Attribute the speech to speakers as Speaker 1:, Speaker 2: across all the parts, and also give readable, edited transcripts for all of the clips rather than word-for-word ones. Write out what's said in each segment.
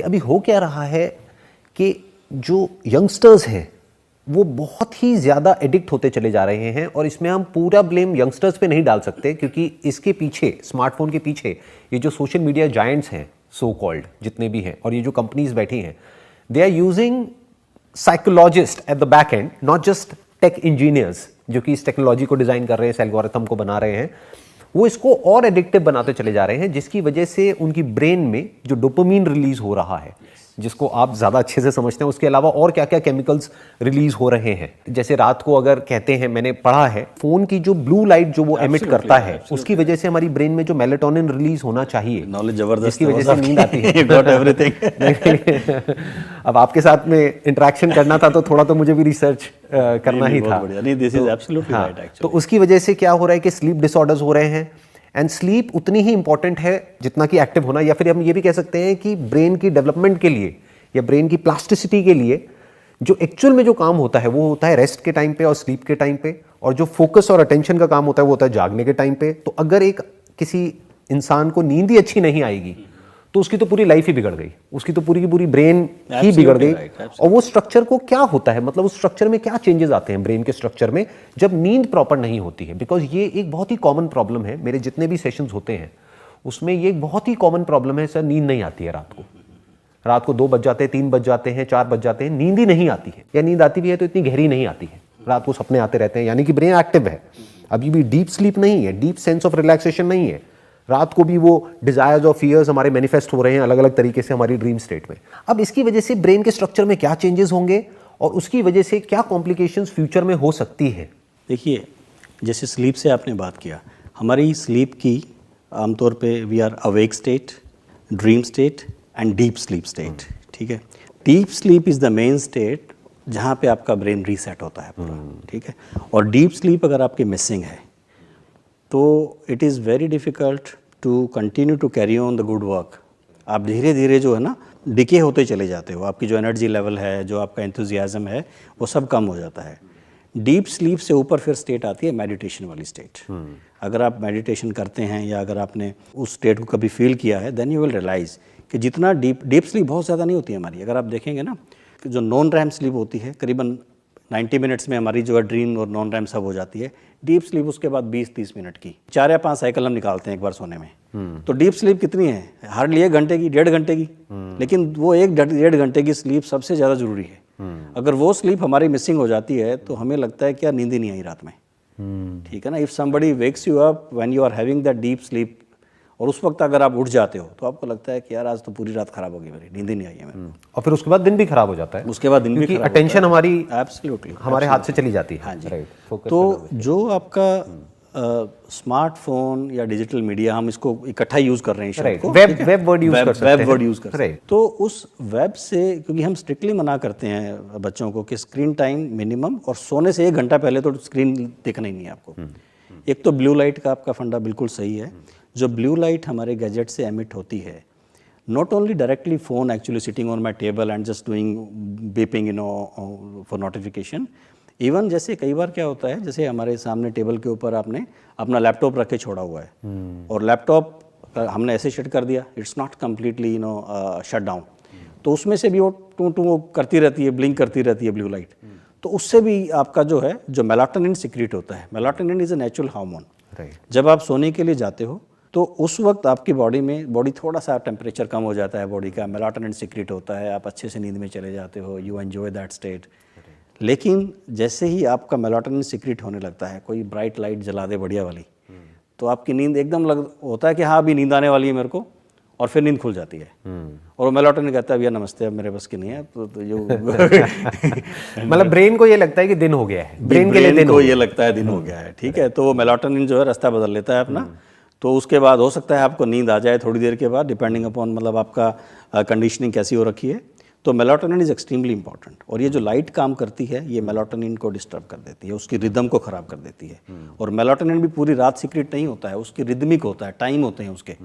Speaker 1: कि अभी हो क्या रहा है कि जो यंगस्टर्स हैं वो बहुत ही ज़्यादा एडिक्ट होते चले जा रहे हैं, और इसमें हम पूरा ब्लेम यंगस्टर्स पे नहीं डाल सकते, क्योंकि इसके पीछे, स्मार्टफोन के पीछे, ये जो सोशल मीडिया जायंट्स हैं सो कॉल्ड जितने भी हैं, और ये जो कंपनीज बैठी हैं, they are using psychologist at the back end, not just tech engineers जो कि इस टेक्नोलॉजी को डिज़ाइन कर रहे हैं, इस एल्गोरिथम को बना रहे हैं, वो इसको और एडिक्टिव बनाते चले जा रहे हैं, जिसकी वजह से उनकी ब्रेन में जो डोपामीन रिलीज हो रहा है, जिसको आप ज़्यादा अच्छे से समझते हैं, उसके अलावा और क्या क्या केमिकल्स रिलीज हो रहे हैं। जैसे रात को अगर कहते हैं, मैंने पढ़ा है, फ़ोन की जो ब्लू लाइट जो वो एमिट करता है, उसकी वजह से हमारी ब्रेन में जो मेलेटोनिन रिलीज होना चाहिए,
Speaker 2: नॉलेज जबरदस्त,
Speaker 1: जिसकी वजह से नींद आती है।
Speaker 2: Got everything.
Speaker 1: अब आपके साथ में इंटरेक्शन करना था तो थोड़ा तो मुझे भी रिसर्च करना ही था।
Speaker 2: नहीं, this is absolutely right actually.
Speaker 1: तो उसकी वजह से क्या हो रहा है कि स्लीप डिसऑर्डर्स हो रहे हैं, एंड स्लीप उतनी ही इंपॉर्टेंट है जितना कि एक्टिव होना, या फिर हम ये भी कह सकते हैं कि ब्रेन की डेवलपमेंट के लिए या ब्रेन की प्लास्टिसिटी के लिए जो एक्चुअल में जो काम होता है वो होता है रेस्ट के टाइम पे और स्लीप के टाइम पे, और जो फोकस और अटेंशन का काम होता है वो होता है जागने के टाइम पे। तो अगर एक किसी इंसान को नींद ही अच्छी नहीं आएगी तो उसकी तो पूरी लाइफ ही बिगड़ गई, उसकी तो पूरी की पूरी ब्रेन ही बिगड़ गई। और वो स्ट्रक्चर को क्या होता है, मतलब उस स्ट्रक्चर में क्या चेंजेस आते हैं ब्रेन के स्ट्रक्चर में जब नींद प्रॉपर नहीं होती है। बिकॉज ये एक बहुत ही कॉमन प्रॉब्लम है, मेरे जितने भी सेशंस होते हैं उसमें ये एक बहुत ही कॉमन प्रॉब्लम है, सर नींद नहीं आती है रात को 2 बज जाते हैं, 3 बज जाते हैं, 4 बज जाते हैं, नींद ही नहीं आती है, या नींद आती भी है तो इतनी गहरी नहीं आती है, रात को सपने आते रहते हैं, यानी कि ब्रेन एक्टिव है, अभी भी डीप स्लीप नहीं है, डीप सेंस ऑफ रिलैक्सेशन नहीं है। रात को भी वो डिजायर्स और फियर्स हमारे मैनिफेस्ट हो रहे हैं अलग अलग तरीके से हमारी ड्रीम स्टेट में। अब इसकी वजह से ब्रेन के स्ट्रक्चर में क्या चेंजेस होंगे और उसकी वजह से क्या कॉम्प्लिकेशंस फ्यूचर में हो सकती है।
Speaker 2: देखिए, जैसे स्लीप से आपने बात किया, हमारी स्लीप की आमतौर पे we are awake state, dream state and deep sleep state. ठीक है, deep sleep is the main state जहाँ पे आपका ब्रेन रीसेट होता है पूरा। ठीक है, और डीप स्लीप अगर आपकी मिसिंग है तो it is very difficult to continue to carry on the good work. आप धीरे धीरे जो है ना डिके होते चले जाते हो, आपकी जो एनर्जी लेवल है, जो आपका एंथुजियाज़म है, वो सब कम हो जाता है। डीप स्लीप से ऊपर फिर स्टेट आती है मेडिटेशन वाली स्टेट। अगर आप मेडिटेशन करते हैं या अगर आपने उस स्टेट को कभी फील किया है, देन यू विल रियलाइज़ कि जितना डीप स्लीप बहुत ज़्यादा नहीं होती है हमारी। अगर आप देखेंगे ना, जो नॉन रैम स्लीप होती है करीबन 90 मिनट्स में हमारी जो है ड्रीम और नॉन रैम सब हो जाती है। डीप स्लीप उसके बाद 20-30 मिनट की, 4 या 5 साइकिल हम निकालते हैं एक बार सोने में। तो डीप स्लीप कितनी है? हार्डली 1 घंटे की, 1.5 घंटे की। लेकिन वो 1-1.5 घंटे की स्लीप सबसे ज़्यादा ज़रूरी है। अगर वो स्लीप हमारी मिसिंग हो जाती है तो हमें लगता है कि यार नींद ही नहीं आई रात में। ठीक है ना, if somebody wakes you up when you are having that deep sleep, और उस वक्त अगर आप उठ जाते हो तो आपको लगता है कि यार आज तो पूरी रात खराब हो गई, मेरी नींद ही नहीं आई है मेरे को।
Speaker 1: और फिर उसके बाद दिन भी खराब हो जाता है,
Speaker 2: उसके बाद दिन भी खराब,
Speaker 1: अटेंशन हमारी
Speaker 2: एब्सोल्युटली
Speaker 1: हमारे हाथ से चली जाती है।
Speaker 2: हाँ जी,
Speaker 1: राइट।
Speaker 2: तो जो आपका स्मार्टफोन या डिजिटल मीडिया, हम इसको इकट्ठा यूज़ कर रहे हैं शब्द को,
Speaker 1: वेब वर्ड यूज़ कर सकते हैं,
Speaker 2: वेब वर्ड यूज़ कर सकते हैं। तो उस वेब से, क्योंकि हम स्ट्रिक्टली मना करते हैं बच्चों को कि स्क्रीन टाइम मिनिमम, और सोने से 1 घंटा पहले तो स्क्रीन देखना ही नहीं है आपको। एक तो ब्लू लाइट का आपका फंडा बिल्कुल सही है। जो ब्लू लाइट हमारे गैजेट से एमिट होती है, not only directly phone actually sitting on my table and just doing beeping for notification. Even जैसे कई बार क्या होता है, जैसे हमारे सामने टेबल के ऊपर आपने अपना लैपटॉप रख के छोड़ा हुआ है और लैपटॉप हमने ऐसे शट कर दिया, it's not completely shut down, तो उसमें से भी वो टू करती रहती है, ब्लिंक करती रहती है ब्लू लाइट। तो उससे भी आपका जो है, जो मेलाटोनिन सिक्रीट होता है, melatonin is a natural hormone. जब आप सोने के लिए जाते हो तो उस वक्त आपकी बॉडी थोड़ा सा टेम्परेचर कम हो जाता है बॉडी का, मेलाटोनिन सिक्रीट होता है, आप अच्छे से नींद में चले जाते हो, यू एंजॉय दैट स्टेट। लेकिन जैसे ही आपका मेलाटोनिन सिक्रीट होने लगता है, कोई ब्राइट लाइट जला दे बढ़िया वाली, तो आपकी नींद एकदम होता है कि हाँ अभी नींद आने वाली है मेरे को, और फिर नींद खुल जाती है। और मेलाटोनिन कहता है भैया नमस्ते, अब मेरे बस की नहीं है, तो जो
Speaker 1: मतलब ब्रेन को ये लगता है कि दिन हो गया है, ब्रेन के लिए दिन
Speaker 2: को ये लगता है दिन हो गया है। ठीक है, तो वो मेलाटोनिन जो है रास्ता बदल लेता है अपना। तो उसके बाद हो सकता है आपको नींद आ जाए थोड़ी देर के बाद, डिपेंडिंग अपॉन मतलब आपका कंडीशनिंग कैसी हो रखी है। तो मेलाटोनिन इज़ एक्सट्रीमली इंपॉर्टेंट, और ये जो लाइट काम करती है ये मेलाटोनिन को डिस्टर्ब कर देती है, उसकी रिदम को ख़राब कर देती है। और मेलाटोनिन भी पूरी रात सीक्रेट नहीं होता है, उसकी रिदमिक होता है, टाइम होते हैं उसके।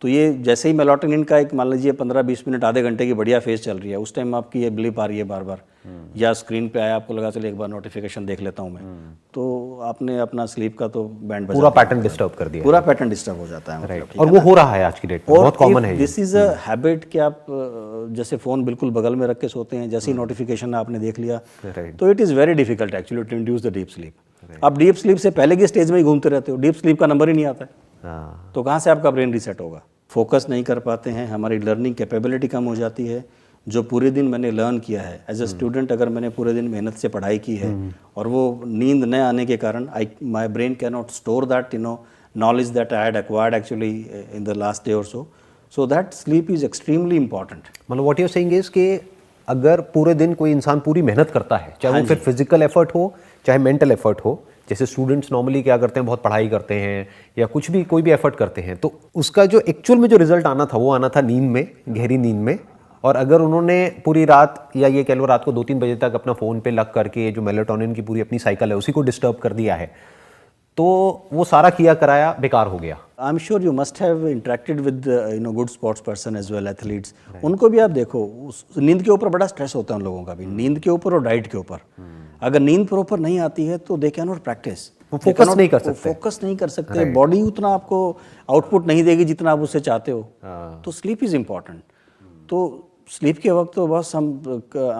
Speaker 2: तो ये जैसे ही मेलाटोनिन का एक मान लीजिए 15-20 मिनट, आधे घंटे की बढ़िया फेज चल रही है, उस टाइम आपकी ये ब्लिप आ रही है बार बार, या स्क्रीन पे आया, आपको लगा चलिए एक बार नोटिफिकेशन देख लेता हूँ मैं, तो आपने अपना स्लीप का तो बैंड बजा
Speaker 1: पूरा
Speaker 2: दिया।
Speaker 1: पैटर्न डिस्टर्ब कर दिया।
Speaker 2: पूरा पैटर्न डिस्टर्ब हो जाता है,
Speaker 1: राइट, और वो हो रहा है आज की डेट में, बहुत कॉमन है।
Speaker 2: दिस इज अ हैबिट कि आप जैसे फ़ोन बिल्कुल बगल में रख के सोते हैं, जैसे ही नोटिफिकेशन आपने देख लिया तो it is very difficult actually to induce the deep sleep. आप डीप स्लीप से पहले के स्टेज में ही घूमते रहते हो, डीप स्लीप का नंबर ही नहीं आता है,
Speaker 1: हाँ,
Speaker 2: तो कहाँ से आपका ब्रेन रीसेट होगा? फोकस नहीं कर पाते हैं, हमारी लर्निंग कैपेबिलिटी कम हो जाती है। जो पूरे दिन मैंने लर्न किया है एज अ स्टूडेंट, अगर मैंने पूरे दिन मेहनत से पढ़ाई की है और वो नींद न आने के कारण my brain can not store that knowledge that I had acquired actually in the last day or so. So that sleep is extremely important.
Speaker 1: मतलब व्हाट यू सेइंग इज कि अगर पूरे दिन कोई इंसान पूरी मेहनत करता है, चाहे वो फिर फिजिकल एफर्ट हो चाहे मेंटल एफर्ट हो, जैसे स्टूडेंट्स नॉर्मली क्या करते हैं, बहुत पढ़ाई करते हैं या कुछ भी कोई भी एफर्ट करते हैं, तो उसका जो एक्चुअल में जो रिजल्ट आना था वो आना था नींद में, गहरी नींद में। और अगर उन्होंने पूरी रात या ये कह लो रात को 2-3 बजे तक अपना फ़ोन पे लग करके जो मेलाटोनिन की पूरी अपनी साइकिल है उसी को डिस्टर्ब कर दिया है, तो वो सारा किया कराया बेकार हो गया।
Speaker 2: I'm sure you must have interacted with good sports person as well, athletes. उनको भी आप देखो, नींद के ऊपर बड़ा स्ट्रेस होता है उन लोगों का भी, नींद के ऊपर और डाइट के ऊपर। अगर नींद प्रॉपर नहीं आती है तो दे कैन नॉट प्रैक्टिस,
Speaker 1: वो फोकस नहीं कर सकते,
Speaker 2: फोकस नहीं कर सकते, बॉडी उतना आपको आउटपुट नहीं देगी जितना आप उससे चाहते हो। तो स्लीप इज इम्पॉर्टेंट। तो स्लीप के वक्त तो बस आई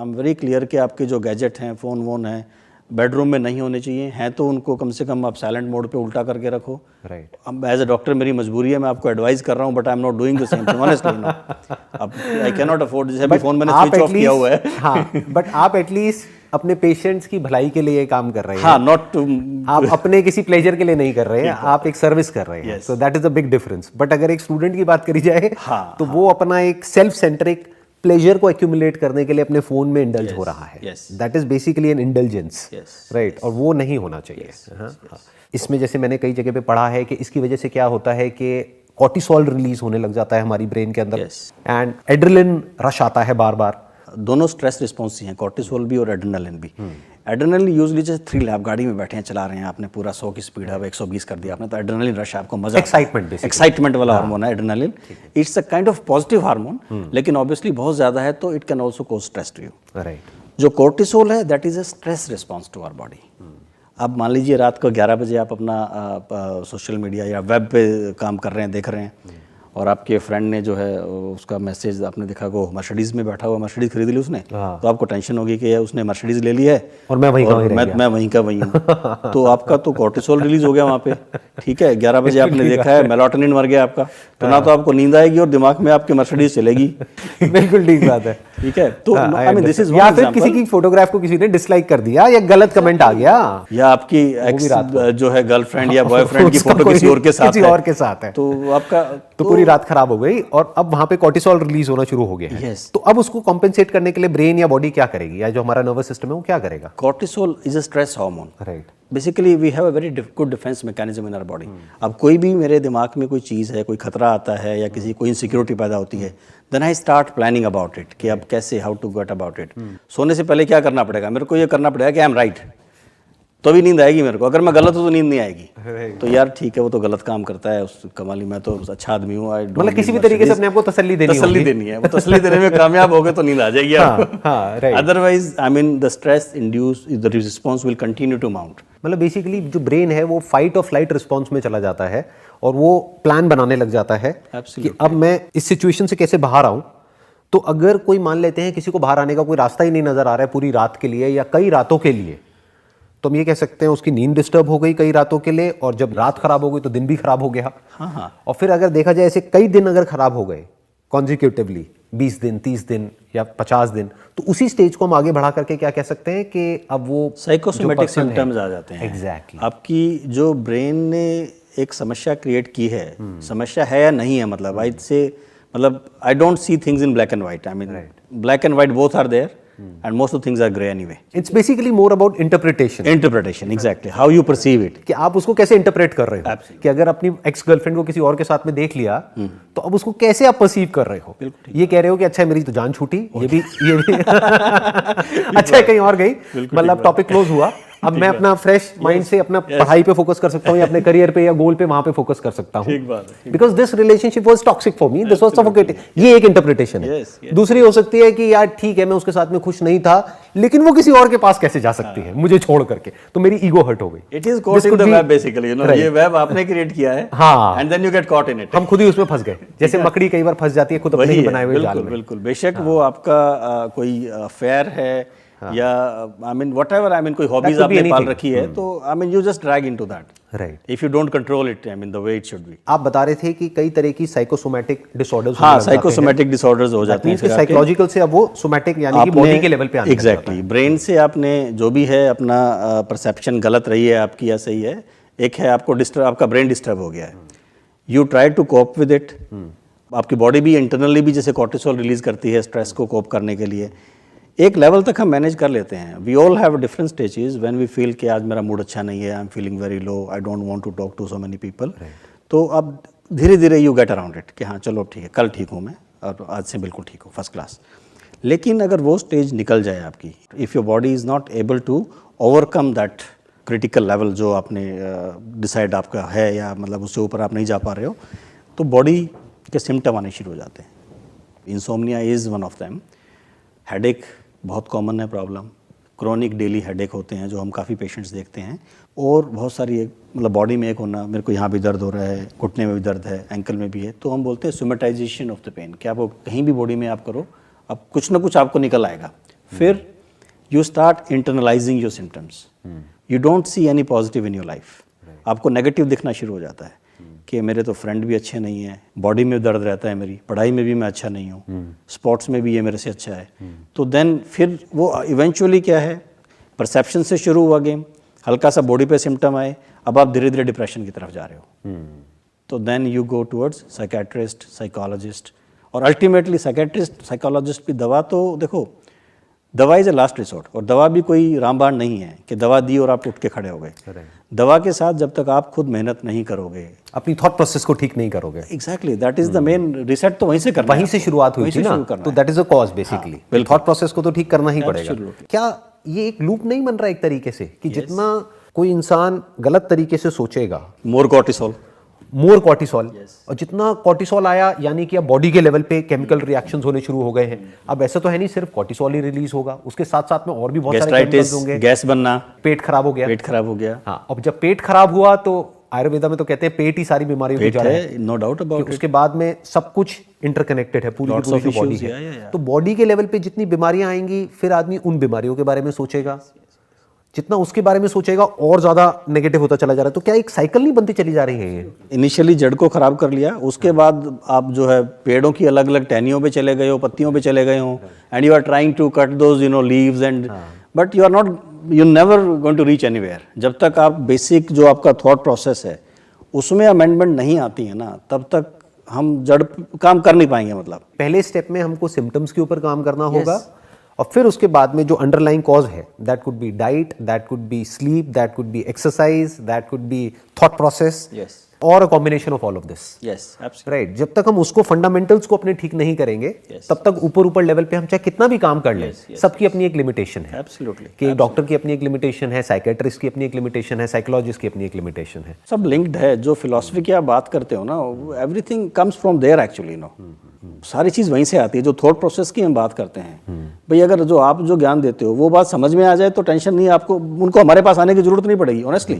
Speaker 2: एम वेरी क्लियर कि आपके जो गैजेट हैं, फ़ोन वोन हैं, बेडरूम में नहीं होने चाहिए, हैं तो उनको कम से कम आप साइलेंट मोड पे उल्टा करके रखो।
Speaker 1: राइट,
Speaker 2: अब एज अ डॉक्टर मेरी मजबूरी है, मैं आपको एडवाइस कर रहा हूँ, but I am not doing the same thing honestly. No, अब आई कैन नॉट अफोर्ड, जैसे अभी फोन मैंने स्विच ऑफ किया हुआ है।
Speaker 1: हाँ, बट आप एटलीस्ट अपने पेशेंट्स की भलाई के लिए काम कर रहे हैं।
Speaker 2: हाँ, नॉट टू,
Speaker 1: आप अपने किसी प्लेजर के लिए नहीं कर रहे हैं, आप एक सर्विस कर रहे हैं। So that is a big difference. But अगर एक स्टूडेंट की बात करी जाए तो वो अपना एक सेल्फ सेंट्रिक प्लेजर को एक्यूमुलेट करने के लिए अपने फोन में इंडल्ज हो रहा है। That is basically an indulgence, right, और वो नहीं होना चाहिए। इसमें जैसे मैंने कई जगह पे पढ़ा है कि इसकी वजह से क्या होता है कि कॉर्टिसोल रिलीज होने लग जाता है हमारी ब्रेन के अंदर, एंड एड्रेनलिन रश आता है बार बार।
Speaker 2: दोनों स्ट्रेस रिस्पॉन्स ही हैं, कॉर्टिसोल भी और एड्रेनलिन भी। एड्रेनलिन यूजुअली जैसे थ्रिल, आप गाड़ी में बैठे हैं, चला रहे हैं, आपने पूरा 100 की स्पीड है 120 कर दिया आपने, तो एड्रेनलिन रश, आपको मजा, एक्साइटमेंट वाला हार्मोन है adrenaline. It's a kind of positive hormone, लेकिन ऑब्वियसली बहुत ज्यादा है तो it can also cause stress to you.
Speaker 1: Right,
Speaker 2: जो कॉर्टिसोल है that is a stress response to our body. अब मान लीजिए रात को 11 बजे आप अपना सोशल मीडिया या वेब पे काम कर रहे हैं, देख रहे हैं, और आपके फ्रेंड ने जो है उसका मैसेज आपने देखा वो मर्सिडीज में बैठा हुआ, मर्सिडीज खरीद ली उसने, तो आपको टेंशन होगी कि उसने मर्सिडीज ले ली है
Speaker 1: और मैं वहीं
Speaker 2: का वहीं हूँ। तो आपका तो कॉर्टिसोल रिलीज हो गया वहाँ पे, ठीक है। 11 बजे आपने देखा है, मेलाटोनिन मर गया आपका, तो ना तो आपको नींद आएगी और दिमाग में आपकी मर्सिडीज चलेगी।
Speaker 1: बिल्कुल ठीक बात है,
Speaker 2: ठीक है। तो आई मीन दिस इज,
Speaker 1: या फिर किसी की फोटोग्राफ को किसी ने डिसलाइक कर दिया या गलत कमेंट आ गया,
Speaker 2: या आपकी एक्स जो है गर्लफ्रेंड या बॉयफ्रेंड की फोटो किसी और के साथ है, तो आपका
Speaker 1: तो पूरी रात खराब हो गई और अब वहां पे कॉर्टिसोल रिलीज होना शुरू हो गया है। तो अब उसको कॉम्पेंसेट करने के लिए ब्रेन या बॉडी क्या करेगी, या जो हमारा नर्वस सिस्टम है वो क्या करेगा?
Speaker 2: Cortisol is a stress hormone,
Speaker 1: right.
Speaker 2: Basically we have a very good defence mechanism in our body. अब कोई भी मेरे दिमाग में कोई चीज़ है, कोई खतरा आता है या किसी कोई इनसिक्योरिटी पैदा होती है, then I start planning about it कि अब कैसे, how to get about it. सोने से पहले क्या करना पड़ेगा मेरे को, ये करना पड़ेगा कि आई एम राइट, तो भी नींद आएगी मेरे को। अगर मैं गलत हूँ तो नींद नहीं आएगी। तो यार ठीक है, वो तो गलत काम करता है, उस कमाली, मैं तो अच्छा आदमी हूँ।
Speaker 1: मतलब किसी भी तरीके से अपने आप को तसल्ली देनी
Speaker 2: है, वो तसल्ली देने में कामयाब हो गए तो नींद आ जाएगी आपको। Otherwise I mean the stress induce, the response will continue to mount.
Speaker 1: मतलब बेसिकली जो ब्रेन है वो फाइट और फ्लाइट रिस्पॉन्स में चला जाता है और वो प्लान बनाने लग जाता है कि अब मैं इस सिचुएशन से कैसे बाहर आऊं। तो अगर कोई मान लेते हैं किसी को बाहर आने का कोई रास्ता ही नहीं नजर आ रहा है पूरी रात के लिए या कई रातों के लिए, तो हम ये कह सकते हैं उसकी नींद डिस्टर्ब हो गई कई रातों के लिए, और जब रात खराब हो गई तो दिन भी खराब हो गया। और फिर अगर देखा जाए ऐसे कई दिन अगर खराब हो गए कॉन्जिक्यूटिवली, 20 दिन 30 दिन या 50 दिन, तो उसी स्टेज को हम आगे बढ़ा करके क्या कह सकते हैं कि अब वो
Speaker 2: साइकोसोमेटिक सिम्टम्स आ जाते हैं।
Speaker 1: एग्जैक्टली।
Speaker 2: आपकी जो ब्रेन ने एक समस्या क्रिएट की है, समस्या है या नहीं है, मतलब आई से, मतलब I don't see things in black and white. I mean black and white both are there and most of things are gray anyway.
Speaker 1: It's basically more about interpretation.
Speaker 2: Exactly, how you perceive it.
Speaker 1: कि आप उसको कैसे interpret कर रहे हो। कि अगर अपनी एक्स गर्लफ्रेंड को किसी और के साथ में देख लिया तो अब उसको कैसे आप परसीव कर रहे हो। ये कह रहे हो कि अच्छा है मेरी तो जान छूटी, ये भी अच्छा है कहीं और गई, मतलब टॉपिक क्लोज हुआ, अब मैं अपना फ्रेश माइंड से अपना पढ़ाई पे फोकस कर सकता हूँ या अपने करियर पे या गोल पे वहां पे फोकस कर सकता हूँ।
Speaker 2: ठीक बात है।
Speaker 1: Because this relationship was toxic for me, this was suffocating. ये एक इंटरप्रिटेशन है। दूसरी हो सकती है कि यार ठीक है मैं उसके साथ में खुश नहीं था, लेकिन वो किसी और के पास कैसे जा सकती है मुझे छोड़ करके, तो मेरी ईगो हर्ट हो गई।
Speaker 2: It is caught in the web basically, you know, ये वेब आपने क्रिएट किया है,
Speaker 1: हाँ,
Speaker 2: and then you get caught in it.
Speaker 1: हम खुद ही उसमें फंस गए, जैसे मकड़ी कई बार फंस जाती है खुद अपने ही बनाए हुए जाल में।
Speaker 2: बिल्कुल, बेशक वो आपका कोई अफेयर है या I mean whatever, I mean कोई हॉबीज आपने पाल रखी है, तो I mean you just drag into that,
Speaker 1: right,
Speaker 2: if you don't control it, I mean the way it should be.
Speaker 1: आप बता रहे थे कि कई तरह की साइकोसोमैटिक डिसऑर्डर्स,
Speaker 2: हाँ, साइकोसोमैटिक डिसऑर्डर्स हो जाते हैं,
Speaker 1: साइकोलॉजिकल से अब वो सोमैटिक यानी कि बॉडी के लेवल पे आने लगता है।
Speaker 2: एग्जैक्टली, ब्रेन से आपने जो भी है अपना परसेप्शन गलत रही है आपकी या सही है, एक है आपको डिस्टर्ब, आपका ब्रेन डिस्टर्ब हो गया है, you try to cope with it. आपकी बॉडी भी इंटरनली भी जैसे कॉर्टिसोल रिलीज करती है स्ट्रेस को कोप करने के लिए, एक लेवल तक हम मैनेज कर लेते हैं। We all have different stages when we feel कि आज मेरा मूड अच्छा नहीं है, I am feeling very low, I don't want to talk to so many people. तो अब धीरे धीरे यू गेट अराउंड इट कि हाँ चलो ठीक है, कल ठीक हूँ मैं और आज से बिल्कुल ठीक हूँ, फर्स्ट क्लास। लेकिन अगर वो स्टेज निकल जाए आपकी, if your body is not able to overcome that critical level जो आपने डिसाइड आपका है, या मतलब उससे ऊपर आप नहीं जा पा रहे हो, तो बॉडी के सिम्टम आने शुरू हो जाते हैं। Insomnia is one of them. Headache बहुत कॉमन है प्रॉब्लम, क्रोनिक डेली हेडेक होते हैं जो हम काफ़ी पेशेंट्स देखते हैं, और बहुत सारी मतलब बॉडी में एक होना, मेरे को यहाँ भी दर्द हो रहा है, घुटने में भी दर्द है, एंकल में भी है, तो हम बोलते हैं सोमेटाइजेशन ऑफ द पेन, कि आप कहीं भी बॉडी में आप करो, अब कुछ ना कुछ आपको निकल आएगा। फिर you start internalising your symptoms, you don't see any positive in your life, आपको नेगेटिव दिखना शुरू हो जाता है कि मेरे तो फ्रेंड भी अच्छे नहीं हैं, बॉडी में दर्द रहता है मेरी, पढ़ाई में भी मैं अच्छा नहीं हूँ, स्पोर्ट्स में भी ये मेरे से अच्छा है। तो देन फिर वो इवेंचुअली क्या है, परसेप्शन से शुरू हुआ गेम, हल्का सा बॉडी पे सिम्टम आए, अब आप धीरे धीरे डिप्रेशन की तरफ जा रहे हो। तो then you go towards psychiatrist, psychologist, और अल्टीमेटली साइकेट्रिस्ट साइकोलॉजिस्ट की दवा, तो देखो दवा इज़ ए लास्ट रिसोर्ट, और दवा भी कोई रामबाण नहीं है कि दवा दी और आप उठ के खड़े हो गए। दवा के साथ जब तक आप खुद मेहनत नहीं करोगे,
Speaker 1: अपनी थॉट प्रोसेस को ठीक नहीं करोगे,
Speaker 2: exactly that is the main reset, तो वहीं से करना है,
Speaker 1: वहीं से शुरुआत हुई थी ना, तो that is a cause basically. Thought process को तो ठीक करना ही पड़ेगा। क्या ये एक लूप नहीं बन रहा एक तरीके से कि जितना कोई इंसान गलत तरीके से सोचेगा,
Speaker 2: मोर कॉर्टिसोल,
Speaker 1: और जितना कॉर्टिसोल आया यानी कि अब बॉडी के लेवल पे केमिकल रिएक्शंस होने शुरू हो गए हैं। अब ऐसा तो है नहीं सिर्फ कॉर्टिसोल ही रिलीज होगा, उसके साथ साथ में और भी बहुत सारे केमिकल्स होंगे,
Speaker 2: गैस बनना,
Speaker 1: पेट खराब हो गया। हाँ, अब जब पेट खराब हुआ तो आयुर्वेदा में तो कहते हैं पेट ही सारी बीमारियों की जड़ है,
Speaker 2: नो डाउट अबाउट इट।
Speaker 1: उसके बाद में सब कुछ इंटरकनेक्टेड है, पूरी की पूरी बॉडी है। तो बॉडी के लेवल पे जितनी बीमारियां आएंगी, फिर आदमी उन बीमारियों के बारे में सोचेगा, जितना उसके बारे में सोचेगा और ज्यादा नेगेटिव होता चला जा रहा है। तो क्या एक साइकिल नहीं बनती चली जा रही है ये?
Speaker 2: इनिशियली जड़ को खराब कर लिया, उसके बाद आप जो है पेड़ों की अलग अलग टहनियों पे चले गए हो, पत्तियों पे चले गए हो, and you are trying to cut those leaves and, but you are not, you never going to reach anywhere. जब तक आप बेसिक जो आपका थॉट प्रोसेस है उसमें अमेंडमेंट नहीं आती है ना, तब तक हम जड़ काम कर नहीं पाएंगे। मतलब
Speaker 1: पहले स्टेप में हमको सिम्टम्स के ऊपर काम करना होगा, और फिर उसके बाद में जो अंडरलाइंग कॉज है, that could be diet, that could be sleep, that could be exercise, that could be thought process, और a combination of all of this, right. जब तक हम उसको फंडामेंटल्स को अपने ठीक नहीं करेंगे, तब तक ऊपर लेवल पे हम चाहे कितना भी काम कर लें, सबकी अपनी एक लिमिटेशन है। कि डॉक्टर की अपनी एक लिमिटेशन है, साइकेट्रिस्ट की अपनी एक लिमिटेशन है, साइकोलॉजिस्ट की अपनी एक लिमिटेशन है।
Speaker 2: सब लिंक्ड है। जो फिलॉसफी की आप बात करते हो ना, everything comes from there actually, no, सारी चीज़ वहीं से आती है। जो थॉट प्रोसेस की हम बात करते हैं, भाई अगर जो आप जो ज्ञान देते हो वो बात समझ में आ जाए तो टेंशन नहीं, आपको उनको हमारे पास आने की जरूरत नहीं पड़ेगी, ऑनेस्टली।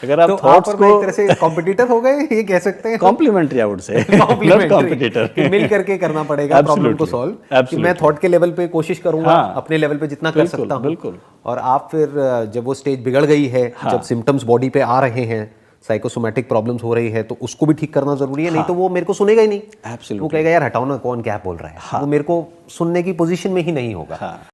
Speaker 2: अगर आप थॉट्स को
Speaker 1: एक तरह से कॉम्पिटिटर हो गए, ये कह सकते हैं,
Speaker 2: complementary, I would say, not competitor,
Speaker 1: मिल करके करना पड़ेगा प्रॉब्लम को सॉल्व। कि मैं थॉट के लेवल पे कोशिश करूंगा, अपने लेवल पे जितना कर सकता हूं,
Speaker 2: बिल्कुल।
Speaker 1: और आप फिर जब वो स्टेज बिगड़ गई है, जब सिम्टम्स बॉडी पे आ रहे हैं, साइकोसोमैटिक प्रॉब्लम्स हो रही है, तो उसको भी ठीक करना जरूरी है। नहीं तो वो मेरे को सुनेगा ही नहीं, वो कहेगा यार हटाओ ना, कौन क्या बोल रहा है, वो मेरे को सुनने की पोजीशन में ही नहीं होगा।